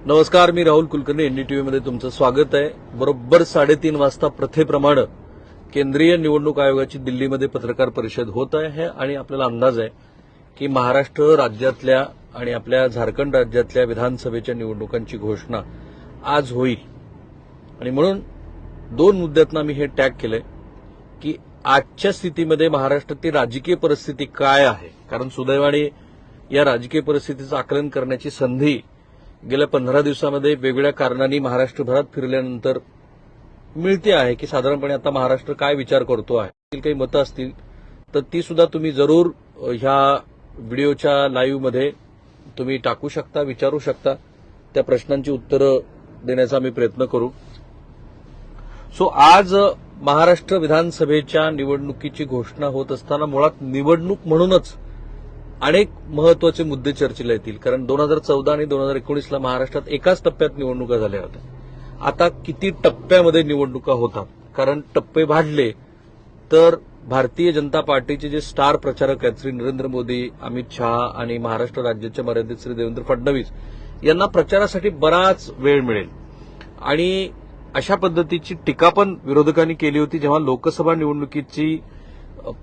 नमस्कार, मी राहुल कुलकर्णी. एनडीटीव्ही मध्ये तुमचं स्वागत आहे. बरोबर 3:30 वाजता प्रथेप्रमाणे केंद्रीय निवडणूक आयोगाची दिल्लीमध्ये पत्रकार परिषद होत आहे आणि आपल्याला अंदाज आहे की महाराष्ट्र राज्यातल्या आणि आपल्या झारखंड राज्यातल्या विधानसभेच्या निवडणुकांची घोषणा आज होईल. आणि म्हणून दोन मुद्द्यातनं मी हे टॅग केलंय की आजच्या स्थितीमध्ये महाराष्ट्रातली राजकीय परिस्थिती काय आहे, कारण सुदैवाने या राजकीय परिस्थितीचं आकलन करण्याची संधी गेल्या 15 दिवसामध्ये वेगवेगळ्या कारणांनी महाराष्ट्रभरात फिरल्यानंतर मिळते आहे की साधारणपणे आता महाराष्ट्र काय विचार करतो आहे. काही मतं असतील तर ती सुद्धा तुम्ही जरूर ह्या व्हिडिओच्या लाईव्हमध्ये तुम्ही टाकू शकता, विचारू शकता. त्या प्रश्नांची उत्तरं देण्याचा आम्ही प्रयत्न करू. आज महाराष्ट्र विधानसभेच्या निवडणुकीची घोषणा होत असताना मुळात निवडणूक म्हणूनच अनेक महत्वाचे मुद्दे चर्चेला येतील. कारण 2014 आणि 2019ला महाराष्ट्रात एकाच टप्प्यात निवडणुका झाल्या होत्या. आता किती टप्प्यामध्ये निवडणुका होतात, कारण टप्पे वाढले तर भारतीय जनता पार्टीचे जे स्टार प्रचारक आहेत श्री नरेंद्र मोदी, अमित शहा आणि महाराष्ट्र राज्याचे मर्यादित श्री देवेंद्र फडणवीस यांना प्रचारासाठी बराच वेळ मिळेल. आणि अशा पद्धतीची टीका पण विरोधकांनी केली होती जेव्हा लोकसभा निवडणुकीची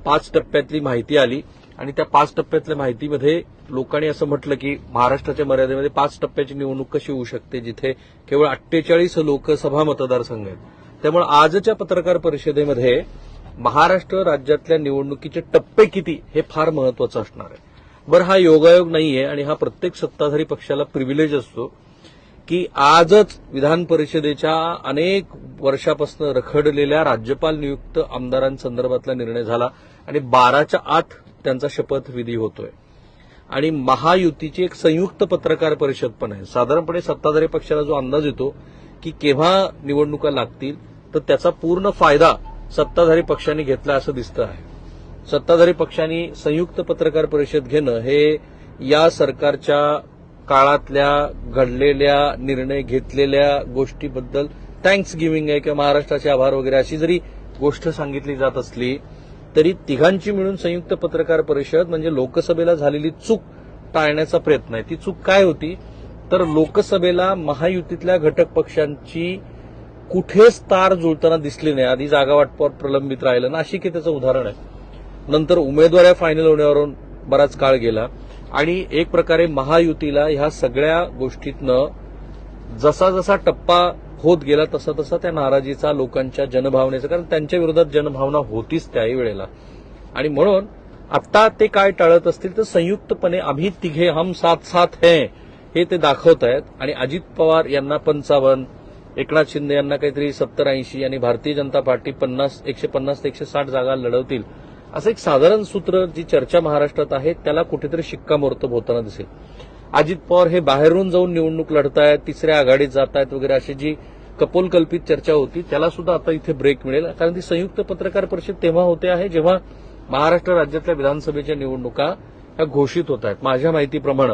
5 टप्प्यातली माहिती आली. आणि त्या 5 टप्प्यातल्या माहितीमध्ये लोकांनी असं म्हटलं की महाराष्ट्राच्या मर्यादेमध्ये 5 टप्प्याची निवडणूक कशी होऊ शकते, जिथे केवळ 48 लोकसभा मतदारसंघ आहेत. त्यामुळे आजच्या पत्रकार परिषदेमध्ये महाराष्ट्र राज्यातल्या निवडणुकीचे टप्पे किती हे फार महत्वाचं असणार आहे. बरं, हा योगायोग नाहीये आणि हा प्रत्येक सत्ताधारी पक्षाला प्रिव्हिलेज असतो की आजच विधान परिषदेच्या अनेक वर्षापासून रखडलेल्या राज्यपाल नियुक्त आमदारांसंदर्भातला निर्णय झाला आणि 12च्या आत त्यांचा शपथविधी होतोय. आणि महायुतीची एक संयुक्त पत्रकार परिषद पण आहे. साधारणपणे सत्ताधारी पक्षाला जो अंदाज येतो की केव्हा निवडणुका लागतील तर त्याचा पूर्ण फायदा सत्ताधारी पक्षांनी घेतला असं दिसतं आहे. सत्ताधारी पक्षांनी संयुक्त पत्रकार परिषद घेणं हे या सरकारच्या काळातल्या घडलेल्या निर्णय घेतलेल्या गोष्टीबद्दल थँक्स गिव्हिंग आहे किंवा महाराष्ट्राचे आभार वगैरे अशी जरी गोष्ट सांगितली जात असली तरी तिघांची मिळून संयुक्त पत्रकार परिषद म्हणजे लोकसभेला झालेली चूक टाळण्याचा प्रयत्न आहे. ती चूक काय होती तर लोकसभेला महायुतीतल्या घटक पक्षांची कुठेच तार जुळताना दिसली नाही. आधी जागा वाटपावर प्रलंबित राहिलं, नाशिक त्याचं उदाहरण आहे. नंतर उमेदवार फायनल होण्यावरून बराच काळ गेला आणि एक प्रकारे महायुतीला ह्या सगळ्या गोष्टीतनं जसा जसा टप्पा होत गेला तसा तसा त्या नाराजीचा लोकांच्या जनभावनेचा, कारण त्यांच्या विरोधात जनभावना होतीच त्याही वेळेला. आणि म्हणून आता ते काय टाळत असतील तर संयुक्तपणे आम्ही तिघे हम साथ साथ हैं हे ते दाखवत आहेत. आणि अजित पवार यांना 55, एकनाथ शिंदे यांना काहीतरी 70-80 आणि भारतीय जनता पार्टी 150 ते 160 जागा लढवतील असं एक साधारण सूत्र जी चर्चा महाराष्ट्रात आहे त्याला कुठेतरी शिक्कामोर्तब होताना दिसेल. अजित पवार हे बाहेरून जाऊन निवडणूक लढतायत, तिसऱ्या आघाडीत जात आहेत वगैरे अशी जी कपोलकल्पित चर्चा होती त्याला सुद्धा आता इथे ब्रेक मिळेल. कारण ती संयुक्त पत्रकार परिषद तेव्हा होते आहे जेव्हा महाराष्ट्र राज्यातल्या विधानसभेच्या निवडणुका ह्या घोषित होत आहेत. माझ्या माहितीप्रमाणे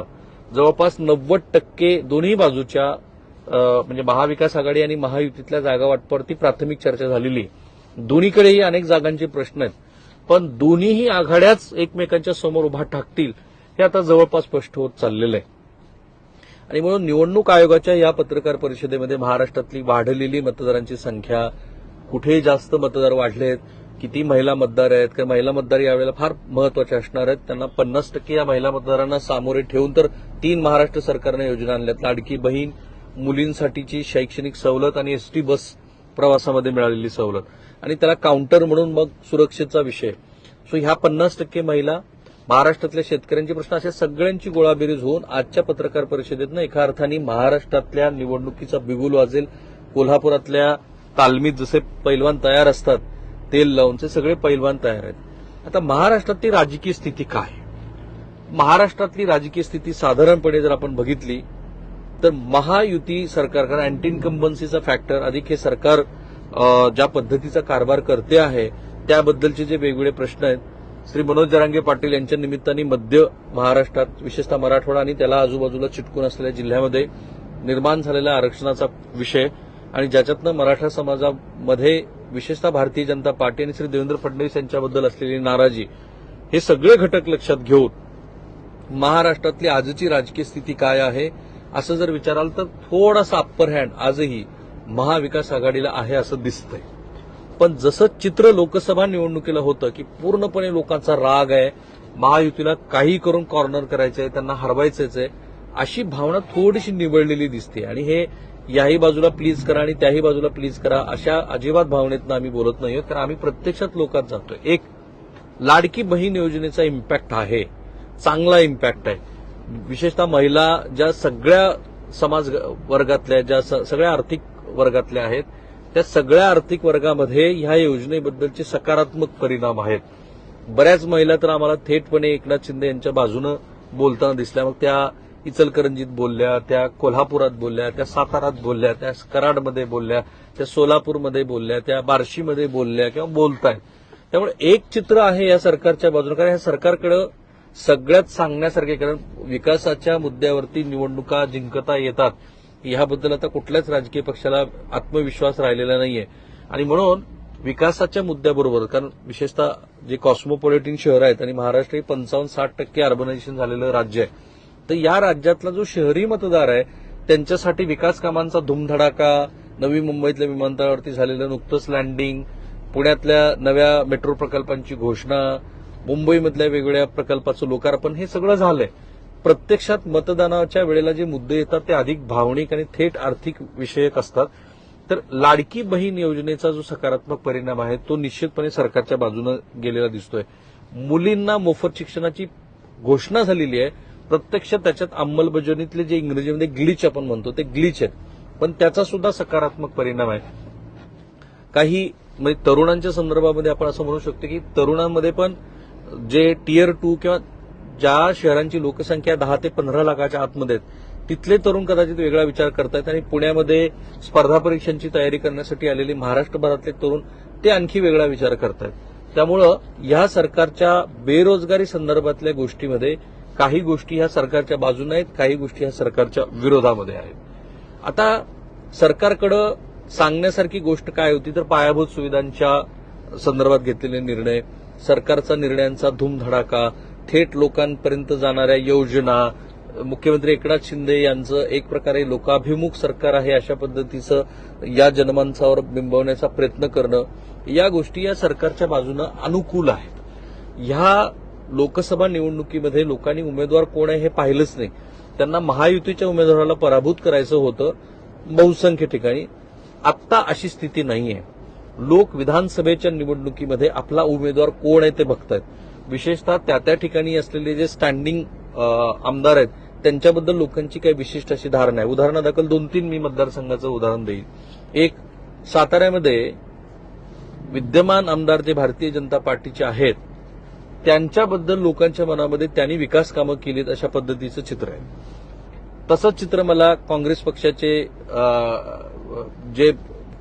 जवळपास 90% दोन्ही बाजूच्या म्हणजे महाविकास आघाडी आणि महायुतीतल्या जागा वाटपावरती प्राथमिक चर्चा झालेली आहे. दोन्हीकडेही अनेक जागांचे प्रश्न आहेत, पण दोन्हीही आघाड्याच एकमेकांच्या समोर उभा ठाकतील हे आता जवळपास स्पष्ट होत चाललेलं आहे. आणि म्हणून निवडणूक आयोगाच्या या पत्रकार परिषदेमध्ये महाराष्ट्रातली वाढलेली मतदारांची संख्या, कुठे जास्त मतदार वाढलेत, किती महिला मतदार आहेत, कारण महिला मतदार यावेळेला फार महत्वाच्या असणार आहेत. त्यांना 50% या महिला मतदारांना सामोरे ठेवून तर 3 महाराष्ट्र सरकारने योजना आणल्यात. लाडकी बहीण, मुलींसाठीची शैक्षणिक सवलत आणि एसटी बस प्रवासामध्ये मिळालेली सवलत आणि त्याला काउंटर म्हणून मग सुरक्षेचा विषय. ह्या 50% महिला, महाराष्ट्रातल्या शेतकऱ्यांचे प्रश्न, अशा सगळ्यांची गोळाबेरीज होऊन आजच्या पत्रकार परिषदेतनं एका अर्थाने महाराष्ट्रातल्या निवडणुकीचा बिगुल वाजेल. कोल्हापुरातल्या तालमीत जसे पैलवान तयार असतात तेल लावून, ते सगळे पैलवान तयार आहेत. आता महाराष्ट्रातली राजकीय स्थिती काय? महाराष्ट्रातली राजकीय स्थिती साधारणपणे जर आपण बघितली तर महायुती सरकार, कारण अँटी इन्कम्बन्सीचा फॅक्टर अधिक हे सरकार ज्या पद्धतीचा कारभार करते आहे त्याबद्दलचे जे वेगवेगळे प्रश्न आहेत, श्री मनोज जरांगे पाटील यांच्या निमित्ताने मध्य महाराष्ट्रात विशेषतः मराठवाडा आणि त्याला आजूबाजूला चिटकून असलेल्या जिल्ह्यामध्ये निर्माण झालेला आरक्षणाचा विषय आणि ज्याच्यातनं मराठा समाजामध्ये विशेषतः भारतीय जनता पार्टी आणि श्री देवेंद्र फडणवीस यांच्याबद्दल असलेली नाराजी, हे सगळे घटक लक्षात घेऊन महाराष्ट्रातली आजची राजकीय स्थिती काय आहे असं जर विचाराल तर थोडासा अप्पर हँड आजही महाविकास आघाडीला आहे असं दिसतंय. पण जसं चित्र लोकसभा निवडणुकीला होतं की पूर्णपणे लोकांचा राग आहे, महायुतीला काही करून कॉर्नर करायचंय, त्यांना हरवायचंच आहे, अशी भावना थोडीशी निवडलेली दिसते. आणि हे याही बाजूला प्लीज करा आणि त्याही बाजूला प्लीज करा अशा अजिबात भावनेतनं आम्ही बोलत नाही, कारण आम्ही प्रत्यक्षात लोकात जातोय. एक लाडकी बहीण योजनेचा इम्पॅक्ट आहे, चांगला इम्पॅक्ट आहे. विशेषतः महिला ज्या सगळ्या समाज वर्गातल्या, ज्या सगळ्या आर्थिक वर्गातल्या आहेत, त्या सगळ्या आर्थिक वर्गामध्ये ह्या योजनेबद्दलचे सकारात्मक परिणाम आहेत. बऱ्याच महिला तर आम्हाला थेटपणे एकनाथ शिंदे यांच्या बाजूनं बोलताना दिसल्या. मग त्या इचलकरंजीत बोलल्या, त्या कोल्हापुरात बोलल्या, त्या सातारात बोलल्या, त्या कराडमध्ये बोलल्या, त्या सोलापूरमध्ये बोलल्या, त्या बार्शीमध्ये बोलल्या किंवा बोलतायत. त्यामुळे एक चित्र आहे या सरकारच्या बाजूने, कारण या सरकारकडे सगळ्यात सांगण्यासारखे, कारण विकासाच्या मुद्द्यावरती निवडणुका जिंकता येतात याबद्दल आता कुठल्याच राजकीय पक्षाला आत्मविश्वास राहिलेला नाहीये. आणि म्हणून विकासाच्या मुद्द्याबरोबर, कारण विशेषतः जे कॉस्मोपॉलिटन शहर आहेत आणि महाराष्ट्र हे 55-60% अर्बनायझेशन झालेलं राज्य आहे, तर या राज्यातला जो शहरी मतदार आहे त्यांच्यासाठी विकास कामांचा धुमधडाका, नवी मुंबईतल्या विमानतळावरती झालेलं नुकतंच लँडिंग, पुण्यातल्या नव्या मेट्रो प्रकल्पांची घोषणा, मुंबईमधल्या वेगवेगळ्या प्रकल्पाचं लोकार्पण, हे सगळं झालंय. प्रत्यक्षात मतदानाच्या वेळेला जे मुद्दे येतात ते अधिक भावनिक आणि थेट आर्थिक विषयक असतात. तर लाडकी बहीण योजनेचा जो सकारात्मक परिणाम आहे तो निश्चितपणे सरकारच्या बाजूने गेलेला दिसतोय. मुलींना मोफत शिक्षणाची घोषणा झालेली आहे, प्रत्यक्षात त्याच्यात अंमलबजावणीतले जे इंग्रजीमध्ये ग्लिच आपण म्हणतो ते ग्लिच आहेत, पण त्याचा सुद्धा सकारात्मक परिणाम आहे. काही म्हणजे तरुणांच्या संदर्भामध्ये आपण असं म्हणू शकतो की तरुणांमध्ये पण जे टियर 2 किंवा ज्या शहरांची लोकसंख्या 10 ते 15 लाखाच्या आतमध्ये आहेत तिथले तरुण कदाचित वेगळा विचार करतायत, आणि पुण्यामध्ये स्पर्धा परीक्षांची तयारी करण्यासाठी आलेले महाराष्ट्रभरातले तरुण ते आणखी वेगळा विचार करतायत. त्यामुळं या सरकारच्या बेरोजगारी संदर्भातल्या गोष्टीमध्ये काही गोष्टी ह्या सरकारच्या बाजूने आहेत, काही गोष्टी ह्या सरकारच्या विरोधामध्ये आहेत. आता सरकारकडं सांगण्यासारखी गोष्ट काय होती तर पायाभूत सुविधांच्या संदर्भात घेतलेले निर्णय, सरकारचा निर्णयांचा धूमधडाका, थेट लोकांपर्यंत जाणाऱ्या योजना, मुख्यमंत्री एकनाथ शिंदे यांचं एक प्रकारे लोकाभिमुख सरकार आहे अशा पद्धतीचं या जनमानसावर बिंबवण्याचा प्रयत्न करणं, या गोष्टी या सरकारच्या बाजूनं अनुकूल आहेत. ह्या लोकसभा निवडणुकीमध्ये लोकांनी उमेदवार कोण आहे हे पाहिलंच नाही. त्यांना महायुतीच्या उमेदवाराला पराभूत करायचं होतं बहुसंख्य ठिकाणी. आत्ता अशी स्थिती नाहीये. लोक विधानसभेच्या निवडणुकीमध्ये आपला उमेदवार कोण आहे ते बघतायत. विशेषतः त्या ठिकाणी असलेले जे स्टँडिंग आमदार आहेत त्यांच्याबद्दल लोकांची काही विशिष्ट अशी धारणा आहे. उदाहरणादाखल 2-3 मी मतदारसंघाचं उदाहरण देईल. एक, साताऱ्यामध्ये विद्यमान आमदार जे भारतीय जनता पार्टीचे आहेत त्यांच्याबद्दल लोकांच्या मनामध्ये त्यांनी विकास कामं केलीत अशा पद्धतीचं चित्र आहे. तसंच चित्र मला काँग्रेस पक्षाचे जे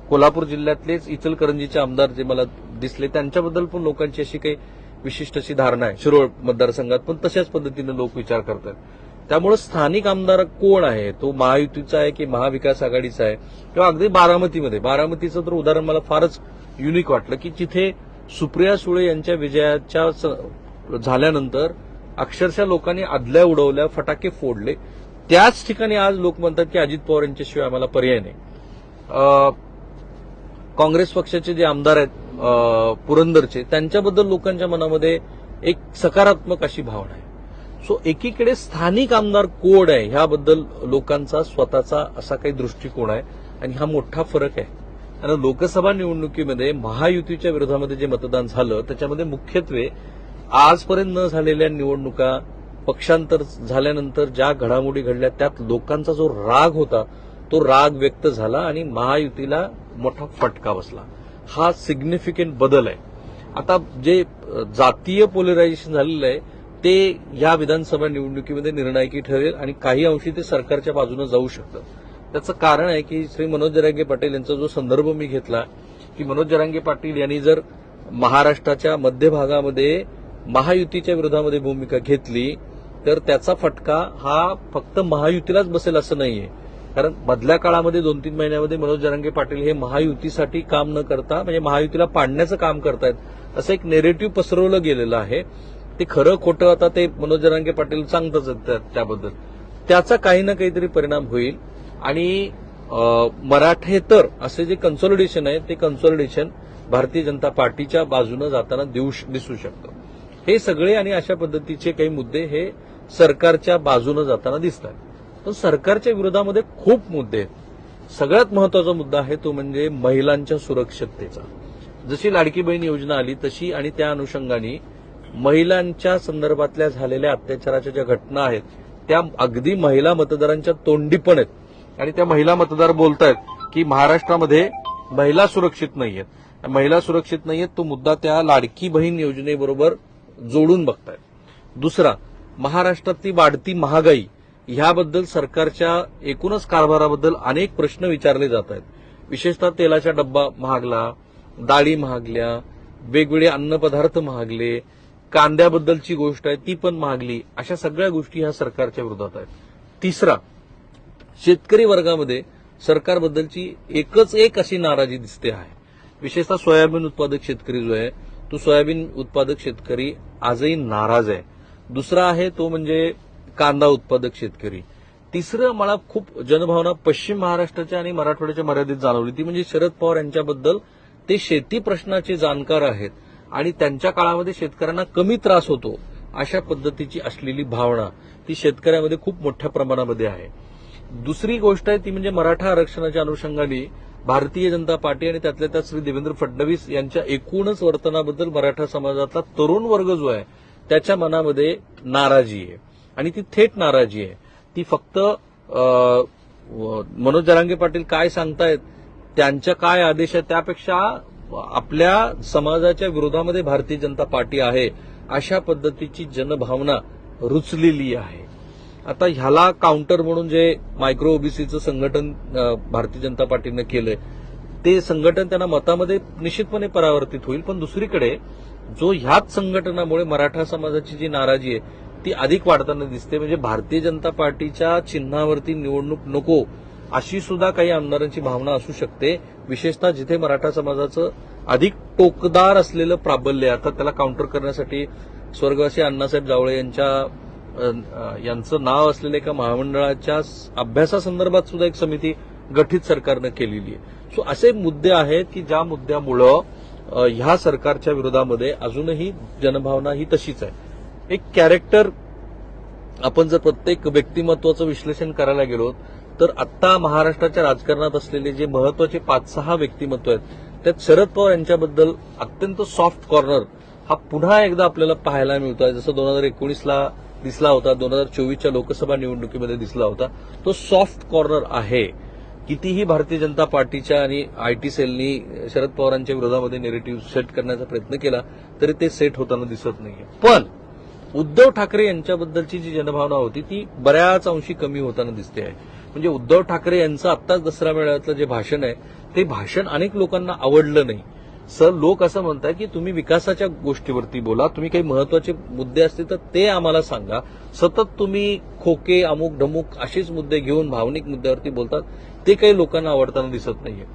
कोल्हापूर जिल्ह्यातलेच इचलकरंजीचे आमदार जे मला दिसले त्यांच्याबद्दल पण लोकांची अशी काही विशिष्ट अशी धारणा आहे. शिरोळ मतदारसंघात पण तशाच पद्धतीने लोक विचार करतात. त्यामुळे स्थानिक आमदार कोण आहे, तो महायुतीचा आहे की महाविकास आघाडीचा आहे, किंवा अगदी बारामतीचं तर उदाहरण मला फारच युनिक वाटलं की जिथे सुप्रिया सुळे यांच्या विजयाच्या झाल्यानंतर अक्षरशः लोकांनी आदल्या उडवल्या, फटाके फोडले. त्याच ठिकाणी आज लोक म्हणतात की अजित पवार यांच्याशिवाय आम्हाला पर्याय नाही. काँग्रेस पक्षाचे जे आमदार आहेत पुरंदरचे, त्यांच्याबद्दल लोकांच्या मनामध्ये एक सकारात्मक अशी भावना आहे. सो एकीकडे स्थानिक आमदार कोण आहे ह्याबद्दल लोकांचा स्वतःचा असा काही दृष्टिकोन आहे, आणि हा मोठा फरक आहे. आणि लोकसभा निवडणुकीमध्ये महायुतीच्या विरोधामध्ये जे मतदान झालं त्याच्यामध्ये मुख्यत्वे आजपर्यंत न झालेल्या निवडणुका, पक्षांतर झाल्यानंतर ज्या घडामोडी घडल्या त्यात लोकांचा जो राग होता तो राग व्यक्त झाला आणि महायुतीला मोठा फटका बसला. हा सिग्निफिकंट बदल आहे. आता जे जातीय पोलरायझेशन झालेलं आहे ते या विधानसभा निवडणुकीमध्ये निर्णायकी ठरेल आणि काही अंशी ते सरकारच्या बाजूने जाऊ शकतं. त्याचं कारण आहे की श्री मनोज जरांगे पाटील यांचा जो संदर्भ मी घेतला की मनोज जरांगे पाटील यांनी जर महाराष्ट्राच्या मध्य भागामध्ये महायुतीच्या विरोधामध्ये भूमिका घेतली तर त्याचा फटका हा फक्त महायुतीलाच बसेल असं नाहीये. कारण मधल्या काळामध्ये 2-3 महिन्यामध्ये मनोज जरांगे पाटील हे महायुतीसाठी काम न करता म्हणजे महायुतीला पाडण्याचं काम करतायत असं एक नेरेटिव्ह पसरवलं गेलेलं आहे. ते खरं खोटं आता ते मनोज जरांगे पाटील सांगतच त्याबद्दल. त्याचा काही ना काहीतरी परिणाम होईल आणि मराठेतर असे जे कन्सॉलिडेशन आहे ते कन्सॉलिडेशन भारतीय जनता पार्टीच्या बाजूने जाताना दिसू शकतं. हे सगळे आणि अशा पद्धतीचे काही मुद्दे हे सरकारच्या बाजूने जाताना दिसत आहेत. पण सरकारच्या विरोधामध्ये खूप मुद्दे आहेत. सगळ्यात महत्वाचा मुद्दा आहे तो म्हणजे महिलांच्या सुरक्षिततेचा. जशी लाडकी बहीण योजना आली तशी आणि त्या अनुषंगाने महिलांच्या संदर्भातल्या झालेल्या अत्याचाराच्या ज्या घटना आहेत त्या अगदी महिला मतदारांच्या तोंडी पण आहेत आणि त्या महिला मतदार बोलतायत की महाराष्ट्रामध्ये महिला सुरक्षित नाहीयेत. महिला सुरक्षित नाहीयेत तो मुद्दा त्या लाडकी बहीण योजनेबरोबर जोडून बघतायत. दुसरा, महाराष्ट्रातली वाढती महागाई ह्याबद्दल सरकारच्या एकूणच कारभाराबद्दल अनेक प्रश्न विचारले जात आहेत. विशेषतः तेलाचा डब्बा महागला, डाळी महागल्या, वेगवेगळे अन्नपदार्थ महागले, कांद्याबद्दलची गोष्ट आहे ती पण महागली. अशा सगळ्या गोष्टी ह्या सरकारच्या विरोधात आहेत. तिसरा, शेतकरी वर्गामध्ये सरकारबद्दलची एकच एक अशी नाराजी दिसते आहे. विशेषतः सोयाबीन उत्पादक शेतकरी जो आहे तो सोयाबीन उत्पादक शेतकरी आजही नाराज आहे. दुसरा आहे तो म्हणजे कांदा उत्पादक शेतकरी. तिसरं मला खूप जनभावना पश्चिम महाराष्ट्राच्या आणि मराठवाड्याच्या मर्यादित जाणवली ती म्हणजे शरद पवार यांच्याबद्दल. ते शेती प्रश्नाचे जाणकार आहेत आणि त्यांच्या काळामध्ये शेतकऱ्यांना कमी त्रास होतो अशा पद्धतीची असलेली भावना ती शेतकऱ्यामध्ये खूप मोठ्या प्रमाणामध्ये आहे. दुसरी गोष्ट आहे ती म्हणजे मराठा आरक्षणाच्या अनुषंगाने भारतीय जनता पार्टी आणि त्यातल्या त्यात श्री देवेंद्र फडणवीस यांच्या एकूणच वर्तनाबद्दल मराठा समाजातला तरुण वर्ग जो आहे त्याच्या मनामध्ये नाराजी आहे आणि ती थेट नाराजी आहे. ती फक्त मनोज जरांगे पाटील काय सांगतायत त्यांच्या काय आदेश आहेत त्यापेक्षा आपल्या समाजाच्या विरोधामध्ये भारतीय जनता पार्टी आहे अशा पद्धतीची जनभावना रुचलेली आहे. आता ह्याला काउंटर म्हणून जे मायक्रो ओबीसीचं संघटन भारतीय जनता पार्टीनं केलंय ते संघटन त्यांना मतामध्ये निश्चितपणे परावर्तित होईल. पण दुसरीकडे जो ह्याच संघटनामुळे मराठा समाजाची जी नाराजी आहे ती अधिक वाढताना दिसते. म्हणजे भारतीय जनता पार्टीच्या चिन्हावरती निवडणूक नको अशी सुद्धा काही आमदारांची भावना असू शकते. विशेषतः जिथे मराठा समाजाचं अधिक टोकदार असलेलं प्राबल्य आता त्याला काउंटर करण्यासाठी स्वर्गवासी अण्णासाहेब जावळे यांचं नाव असलेल्या एका महामंडळाच्या अभ्यासासंदर्भात सुद्धा एक समिती गठीत सरकारनं केलेली आहे. सो असे मुद्दे आहेत की ज्या मुद्द्यामुळं ह्या सरकारच्या विरोधामध्ये अजूनही जनभावना ही तशीच आहे. एक कॅरेक्टर आपण जर प्रत्येक व्यक्तिमत्वाचं विश्लेषण करायला गेलो तर आत्ता महाराष्ट्राच्या राजकारणात असलेले जे महत्वाचे 5-6 व्यक्तिमत्व आहेत त्यात शरद पवार यांच्याबद्दल अत्यंत सॉफ्ट कॉर्नर हा पुन्हा एकदा आपल्याला पाहायला मिळतोय. जसं 2019ला दिसला होता, 2024च्या लोकसभा निवडणुकीमध्ये दिसला होता. तो सॉफ्ट कॉर्नर आहे. कितीही भारतीय जनता पार्टीच्या आणि आयटी सेलनी शरद पवारांच्या विरोधामध्ये नेरेटिव्ह सेट करण्याचा प्रयत्न केला तरी ते सेट होताना दिसत नाहीये. पण उद्धव ठाकरे यांच्याबद्दलची जी जनभावना होती ती बऱ्याच अंशी कमी होताना दिसते आहे. म्हणजे उद्धव ठाकरे यांचं आत्ताच दसरा मेळाव्यातलं जे भाषण आहे ते भाषण अनेक लोकांना आवडलं नाही. सर लोक असं म्हणतात की तुम्ही विकासाच्या गोष्टीवरती बोला, तुम्ही काही महत्वाचे मुद्दे असतील तर ते आम्हाला सांगा. सतत तुम्ही खोके अमुक ढमुक असेच मुद्दे घेऊन भावनिक मुद्द्यावरती बोलतात ते काही लोकांना आवडताना दिसत नाहीये.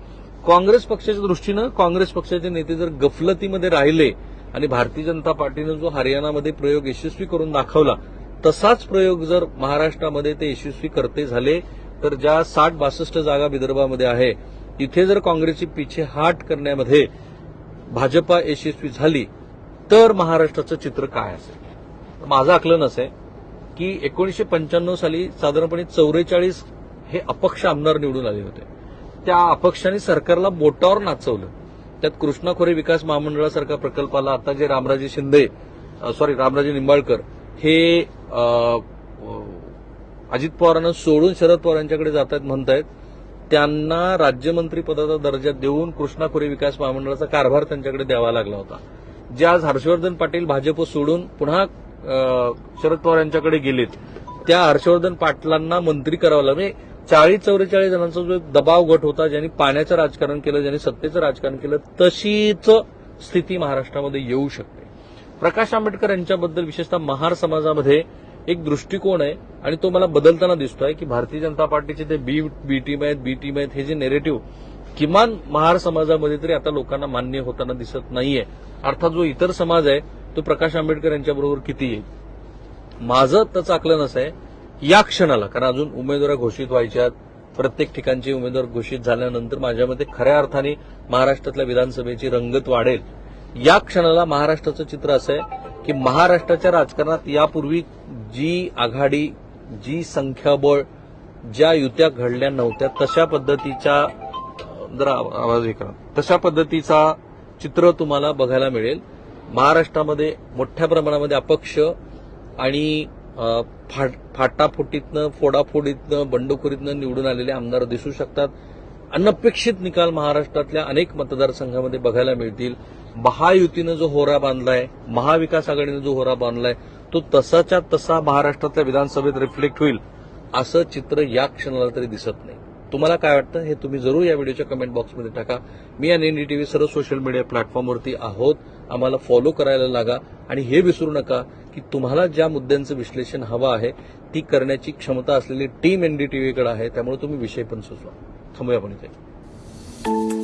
काँग्रेस पक्षाच्या दृष्टीनं काँग्रेस पक्षाचे नेते जर गफलतीमध्ये राहिले आणि भारतीय जनता पार्टीनं जो हरियाणामध्ये प्रयोग यशस्वी करून दाखवला तसाच प्रयोग जर महाराष्ट्रामध्ये ते यशस्वी करते झाले तर ज्या 60-62 जागा विदर्भामध्ये आहे तिथे जर काँग्रेसची पिछेहाट करण्यामध्ये भाजपा यशस्वी झाली तर महाराष्ट्राचं चित्र काय असेल. माझं आकलन असं आहे की 1995 साली साधारणपणे 44 हे अपक्ष आमदार निवडून आले होते. त्या अपक्षाने सरकारला बोटावर नाचवलं. त्यात कृष्णा खोरे विकास महामंडळासारखा प्रकल्पाला आता जे रामराजे निंबाळकर हे अजित पवारांना सोडून शरद पवार यांच्याकडे जात आहेत म्हणतायत त्यांना राज्यमंत्री पदाचा दर्जा देऊन कृष्णा खोरे विकास महामंडळाचा कारभार त्यांच्याकडे द्यावा लागला होता. जे आज हर्षवर्धन पाटील भाजप सोडून पुन्हा शरद पवार यांच्याकडे गेलेत त्या हर्षवर्धन पाटलांना मंत्री करावं लागलं. 40-44 जणांचा जो दबाव गट होता ज्यांनी पाण्याचं राजकारण केलं ज्यांनी सत्तेचं राजकारण केलं तशीच स्थिती महाराष्ट्रामध्ये येऊ शकते. प्रकाश आंबेडकर यांच्याबद्दल विशेषतः महार समाजामध्ये एक दृष्टिकोन आहे आणि तो मला बदलताना दिसतोय की भारतीय जनता पार्टीचे ते बी टीम आहेत हे जे नेरेटिव्ह किमान महार समाजामध्ये तरी आता लोकांना मान्य होताना दिसत नाहीये. अर्थात जो इतर समाज आहे तो प्रकाश आंबेडकर यांच्याबरोबर किती येईल. माझं त्याचं आकलन असं आहे या क्षणाला, कारण अजून उमेदवार घोषित व्हायच्यात, प्रत्येक ठिकाणचे उमेदवार घोषित झाल्यानंतर माझ्या मते खऱ्या अर्थाने महाराष्ट्रातल्या विधानसभेची रंगत वाढेल. या क्षणाला महाराष्ट्राचं चित्र असं आहे की महाराष्ट्राच्या राजकारणात यापूर्वी जी आघाडी, जी संख्याबळ, ज्या युत्या घडल्या नव्हत्या तशा पद्धतीच्या जरा आवाज हे करा, तशा पद्धतीचा चित्र तुम्हाला बघायला मिळेल. महाराष्ट्रामध्ये मोठ्या प्रमाणामध्ये अपक्ष आणि फाटाफुटीतनं, फोडाफोडीतनं, बंडखोरीतनं निवडून आलेले आमदार दिसू शकतात. अनपेक्षित निकाल महाराष्ट्रातल्या अनेक मतदारसंघामध्ये बघायला मिळतील. महायुतीनं जो होरा बांधलाय, महाविकास आघाडीनं जो होरा बांधलाय, तो तसाच्या तसा महाराष्ट्रातल्या विधानसभेत रिफ्लेक्ट होईल असं चित्र या क्षणाला तरी दिसत नाही. तुम्हाला काय वाटतं हे तुम्ही जरूर या व्हिडिओच्या कमेंट बॉक्समध्ये टाका. मी आणि एनडीटीव्ही सर्व सोशल मीडिया प्लॅटफॉर्मवरती आहोत. आम्हाला फॉलो करायला लागा आणि हे विसरू नका की तुम्हाला ज्या मुद्द्यांचं विश्लेषण हवं आहे ती करण्याची क्षमता असलेली टीम एनडीटीव्हीकडे आहे. त्यामुळे तुम्ही विषय पण सुचवा. थांबूया आपण इथे.